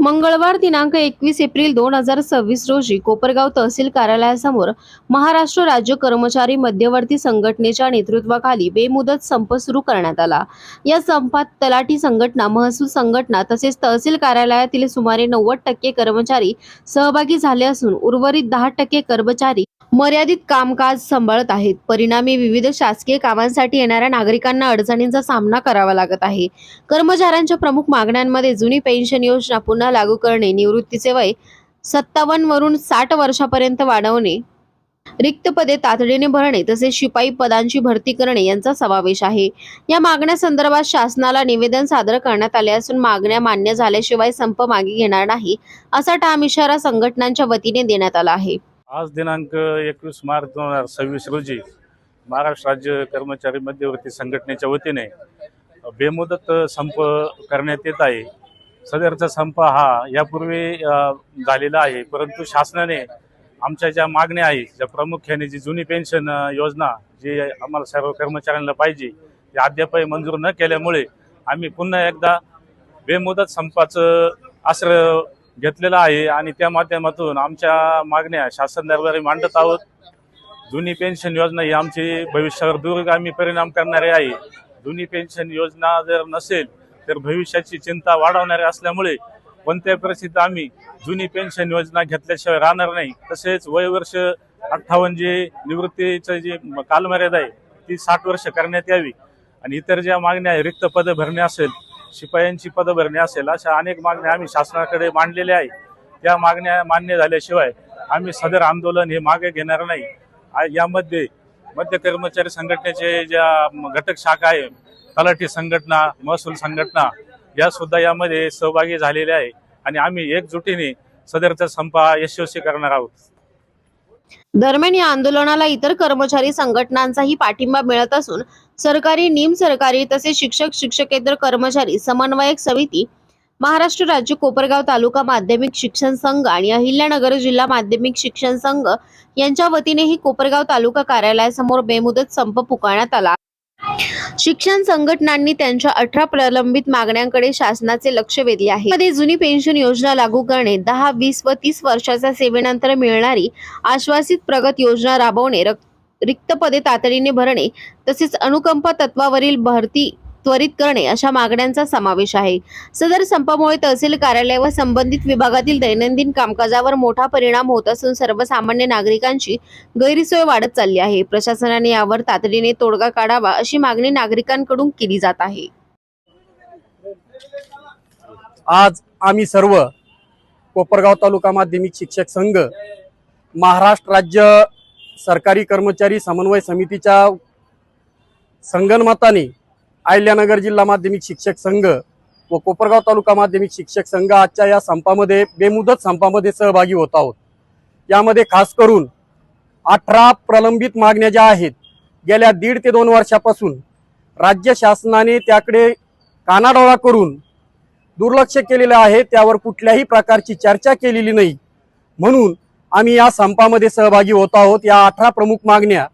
मंगळवार दिनांक 21 एप्रिल 2026 रोजी कोपरगाव तहसील कार्यालयासमोर महाराष्ट्र राज्य कर्मचारी मध्यवर्ती संघटनेच्या नेतृत्वाखाली बेमुदत संप सुरू करण्यात आला। या संपात तलाठी संघटना, महसूल संघटना तसेच तहसील कार्यालयातील सुमारे 90% कर्मचारी सहभागी झाले असून उर्वरित 10% कर्मचारी मर्यादित कामकाज सांभाळत आहेत। परिणामी विविध शासकीय कामांसाठी येणाऱ्या नागरिकांना अडचणींचा सामना करावा लागत आहे। कर्मचाऱ्यांच्या प्रमुख मागण्यांमध्ये जुनी पेन्शन योजना पुन्हा लागू करणे, निवृत्तीचे वय 57 वरून 60 वर्षापर्यंत वाढवणे, रिक्त पदे तातडीने भरणे तसेच शिपाई पदांची भरती करणे यांचा समावेश आहे। या मागण्या संदर्भात शासनाला निवेदन सादर करण्यात आले असून मागण्या मान्य झाल्याशिवाय संप मागे घेणार नाही असा ठाम इशारा संघटनांच्या वतीने देण्यात आला आहे। आज दिनांक 21 मार्च 2026 रोजी महाराष्ट्र राज्य कर्मचारी मध्यवर्ती संघटनेच्या वतीने बेमुदत संप करण्यात येत आहे। सदरचा संप हा यापूर्वी झालेला आहे, परंतु शासनाने आमच्या ज्या मागण्या आहेत, ज्या प्रामुख्याने जी जुनी पेन्शन योजना जी आम्हाला सर्व कर्मचाऱ्यांना पाहिजे ती अद्यापही मंजूर न केल्यामुळे आम्ही पुन्हा एकदा बेमुदत संपाचं आश्रय घेतलेला आहे आणि त्या माध्यमातून आमच्या मागण्या शासन दरबारी मांडत आहोत। जुनी पेन्शन योजना ही आमची भविष्यावर दूरगामी परिणाम करणारी आहे। जुनी पेन्शन योजना जर नसेल तर भविष्याची चिंता वाढवणारी असल्यामुळे कोणत्याही परिस्थितीत आम्ही जुनी पेन्शन योजना घेतल्याशिवाय राहणार नाही। तसेच वयवर्ष 58 जे निवृत्तीचं जे कालमर्यादा आहे ती 60 वर्ष करण्यात यावी आणि इतर ज्या मागण्या आहे, रिक्त पदे भरणे असेल, शिपायांची पदं भरणे असेल, अशा अनेक मागण्या आम्ही शासनाकडे मांडलेल्या आहे। त्या मागण्या मान्य झाल्याशिवाय आम्ही सदर आंदोलन हे मागे घेणार नाही। यामध्ये मध्य कर्मचारी संघटनेचे ज्या घटक शाखा आहे, तलाठी संघटना, महसूल संघटना या सुद्धा यामध्ये सहभागी झालेल्या आहे आणि आम्ही एकजुटीने सदरचा संप यशस्वी करणार आहोत। दरम्यान या आंदोलनाला इतर कर्मचारी संघटनांचाही पाठिंबा मिळत असून सरकारी, निमसरकारी तसेच शिक्षक, शिक्षकेतर कर्मचारी समन्वयक समिती, महाराष्ट्र राज्य कोपरगाव तालुका माध्यमिक शिक्षण संघ आणि अहिल्यानगर जिल्हा माध्यमिक शिक्षण संघ यांच्या वतीनेही कोपरगाव तालुका कार्यालयासमोर बेमुदत संप पुकारण्यात आला। शिक्षण संघटनांनी त्यांच्या 18 प्रलंबित मागण्यांकडे शासनाचे लक्ष वेधले आहे। मध्ये जुनी पेन्शन योजना लागू करणे, 10, 20 व 30 वर्षाच्या सेवेनंतर मिळणारी आश्वासित प्रगत योजना राबवणे, रिक्त पदे तातडीने भरणे तसेच अनुकंपा तत्वावरील भरती त्वरित करणे अशा मागण्यांचा समावेश आहे। सदर संपामुळे तहसील कार्यालय व संबंधित विभागातील दैनंदिन कामकाजावर मोठा परिणाम होत असून सर्वसामान्य नागरिकांची गैरसोय वाढत चालली आहे। प्रशासनाने यावर तातडीने तोडगा काढावा अशी मागणी नागरिकांकडून केली जात आहे। आज आम्ही सर्व कोपरगाव तालुका माध्यमिक शिक्षक संघ, महाराष्ट्र राज्य सरकारी कर्मचारी समन्वय समितीच्या संगनमताने अहिल्यानगर जिल्हा माध्यमिक शिक्षक संघ व कोपरगाव तालुका माध्यमिक शिक्षक संघ आजच्या या संपामध्ये बेमुदत संपामध्ये सहभागी होत आहोत। यामध्ये खास करून 18 प्रलंबित मागण्या ज्या आहेत, गेल्या 1.5 ते 2 वर्षापासून राज्य शासनाने त्याकडे कानाडोळा करून दुर्लक्ष केलेलं आहे, त्यावर कुठल्याही प्रकारची चर्चा केलेली नाही। म्हणून आम्ही या संपामध्ये सहभागी होत आहोत। या 18 प्रमुख मागण्या,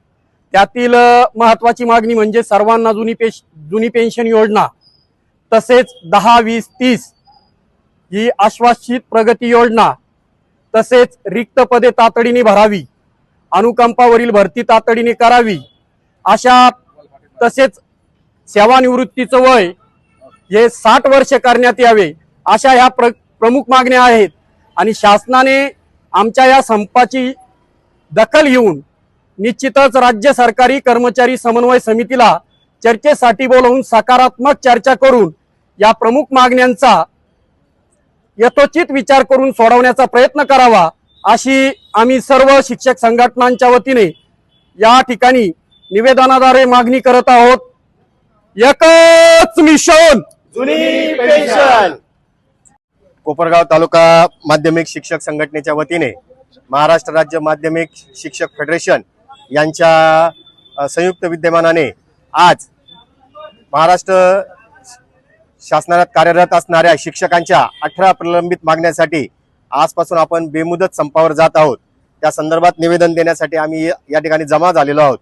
त्यातील महत्त्वाची मागणी म्हणजे सर्वांना जुनी पेन्शन योजना, तसेच 10, 20, 30 ही आश्वासित प्रगती योजना, तसेच रिक्त पदे तातडीने भरावी, अनुकंपावरील भरती तातडीने करावी अशा, तसेच सेवानिवृत्तीचं वय हे 60 वर्ष करण्यात यावे अशा ह्या प्रमुख मागण्या आहेत। आणि शासनाने आमच्या या संपाची दखल घेऊन निश्चितच राज्य सरकारी कर्मचारी समन्वय समितीला चर्चेसाठी बोलावून सकारात्मक चर्चा करून या प्रमुख मागण्यांचा यथोचित विचार करून सोडवण्याचा प्रयत्न करावा अशी आम्ही सर्व शिक्षक संघटनांच्या वतीने या ठिकाणी निवेदनाद्वारे मागणी करत आहोत। एकच मिशन, जुनी पेन्शन। कोपरगाव तालुका माध्यमिक शिक्षक संघटनेच्या वतीने महाराष्ट्र राज्य माध्यमिक शिक्षक फेडरेशन यांच्या संयुक्त विद्यमानाने आज महाराष्ट्र शासनात कार्यरत असणाऱ्या शिक्षकांच्या 18 प्रलंबित मागण्यासाठी आजपासून आपण बेमुदत संपावर जात आहोत। त्या संदर्भात निवेदन देण्यासाठी आम्ही या ठिकाणी जमा झालेलो आहोत।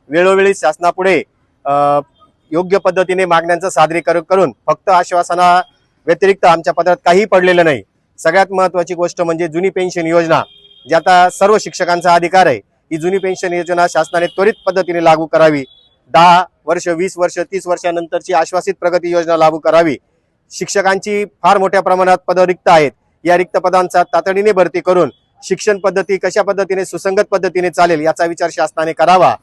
वेळोवेळी शासनापुढे योग्य पद्धतीने मागण्यांचं सादरीकरण करून फक्त आश्वासना व्यतिरिक्त आमच्या पत्रात काही पडलेलं नाही। सगळ्यात महत्त्वाची गोष्ट म्हणजे जुनी पेन्शन योजना, जी आता सर्व शिक्षकांचा अधिकार आहे, ही जुनी पेन्शन योजना शासनाने त्वरित पद्धतीने लागू करावी. 10 वर्ष, 20 वर्ष, 30 वर्षानंतरची आश्वासित प्रगती योजना लागू करावी. शिक्षकांची फार मोठ्या प्रमाणात पदं रिक्त आहेत. या रिक्त पदांचा तातडीने भरती करून शिक्षण पद्धती कशा पद्धतीने सुसंगत पद्धतीने चालेल याचा विचार शासनाने करावा.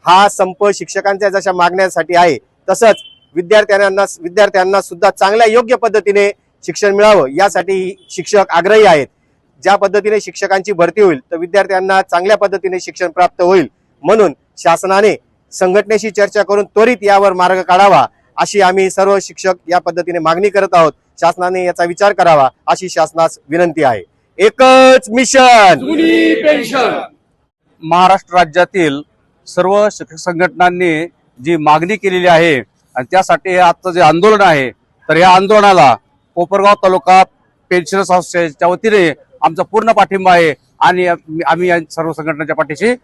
हा संप शिक्षकांच्या जशा मागण्यासाठी आहे, तसंच विद्यार्थ्यांना सुद्धा चांगल्या योग्य पद्धतीने शिक्षण मिळावं यासाठी शिक्षक आग्रही आहेत. ज्या पद्धतीने शिक्षकांची भरती होईल तर विद्यार्थ्यांना चांगल्या पद्धतीने शिक्षण प्राप्त होईल. म्हणून शासनाने संघटनेशी चर्चा करून त्वरित यावर मार्ग काढावा, अशी आम्ही सर्व शिक्षक या पद्धतीने मागणी करत आहोत. शासनाने याचा विचार करावा अशी शासनास विनंती आहे. एकच मिशन. महाराष्ट्र राज्यातील सर्व शिक्षक संघटनांनी जी मागणी केलेली आहे आणि त्यासाठी आजचं जे आंदोलन आहे, तर या आंदोलनाला कोपरगाव तालुका पेन्शनर्स असोसिएशनच्या वतीने आमचा पूर्ण पाठिंबा आहे आणि आम्ही या सर्व संघटनांच्या पाठीशी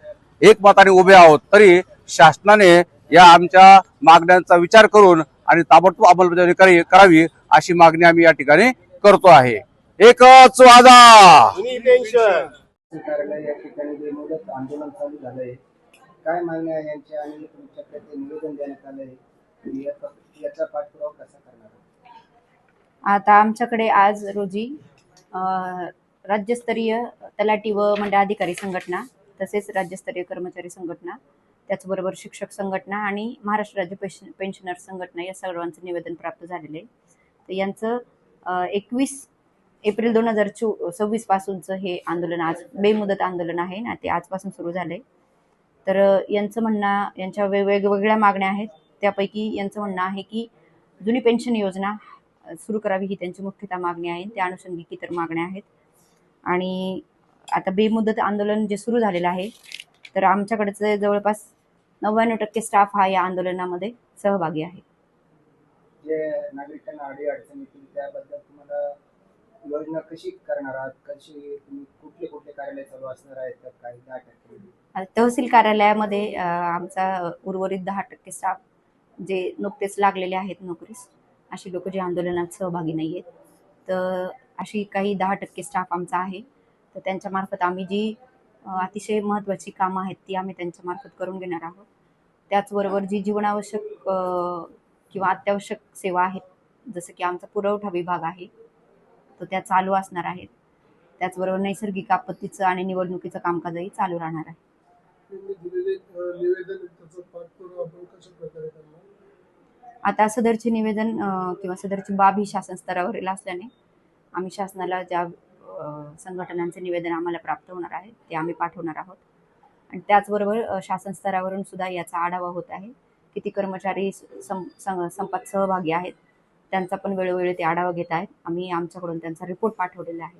एकमताने उभे आहोत. तरी शासनाने या आमच्या मागण्यांचा विचार करून आणि ताबडतोब अंमलबजावणी करावी अशी मागणी आम्ही या ठिकाणी करतो आहे. एकच वादा. कार्यालय या ठिकाणी बेमुदत आंदोलन चालू झालंय. काय मागण्या आहे यांच्या आणि तुमच्याकडे ते निवेदन देण्यात आलंय, याचा पाठपुरावा कसा करणार? आता आमच्याकडे आज रोजी राज्यस्तरीय तलाठी व मंडळाधिकारी संघटना, तसेच राज्यस्तरीय कर्मचारी संघटना, त्याचबरोबर शिक्षक संघटना आणि महाराष्ट्र राज्य पेन्शनर्स संघटना या सर्वांचं निवेदन प्राप्त झालेलं आहे. तर यांचं 21 एप्रिल 2026 पासूनचं हे आंदोलन आज बेमुदत आंदोलन आहे ना, ते आजपासून सुरू झालंय. तर यांचं म्हणणं, यांच्या वेगवेगळ्या मागण्या आहेत. त्यापैकी यांचं म्हणणं आहे की जुनी पेन्शन योजना सुरू करावी, ही त्यांची मुख्यतः मागणी आहे. त्या अनुषंगिक इतर मागण्या आहेत. आणि आता बेमुदत आंदोलन जे सुरू झालेलं आहे, तर आमच्याकडचं जवळपास 99% स्टाफ हा या आंदोलनामध्ये सहभागी आहे. जे नागरिकांना अडचणी येतील त्याबद्दल तुम्हाला योजना कशी करणार आहात, कशी तुम्ही कुठले कार्यालय चालू असणार आहेत, तर काही 10% तहसील कार्यालयामध्ये आमचा उर्वरित 10% स्टाफ जे नुकतेच लागलेले आहेत नोकरीस, अशी लोक जे आंदोलनात सहभागी नाही आहेत, तर अशी काही 10% स्टाफ आमचा आहे. तर त्यांच्यामार्फत आम्ही जी अतिशय महत्त्वाची कामं आहेत ती आम्ही त्यांच्यामार्फत करून घेणार आहोत. त्याचबरोबर जी जीवनावश्यक किंवा अत्यावश्यक सेवा आहेत, जसं की आमचा पुरवठा विभाग आहे, तो त्या चालू असणार आहेत. त्याचबरोबर नैसर्गिक आपत्तीचं आणि निवडणुकीचं कामकाजही चालू राहणार आहे. आता सदरचे निवेदन किंवा सदरची बाब ही शासन स्तरावरील असल्याने आम्ही शासनाला ज्या संघटनांचे निवेदन आम्हाला प्राप्त होणार आहे ते आम्ही पाठवणार आहोत. आणि त्याचबरोबर शासन स्तरावरून सुद्धा याचा आढावा होत आहे. किती कर्मचारी संपात सहभागी आहेत त्यांचा पण वेळोवेळी ते आढावा घेत आहेत. आम्ही आमच्याकडून त्यांचा रिपोर्ट पाठवलेला आहे.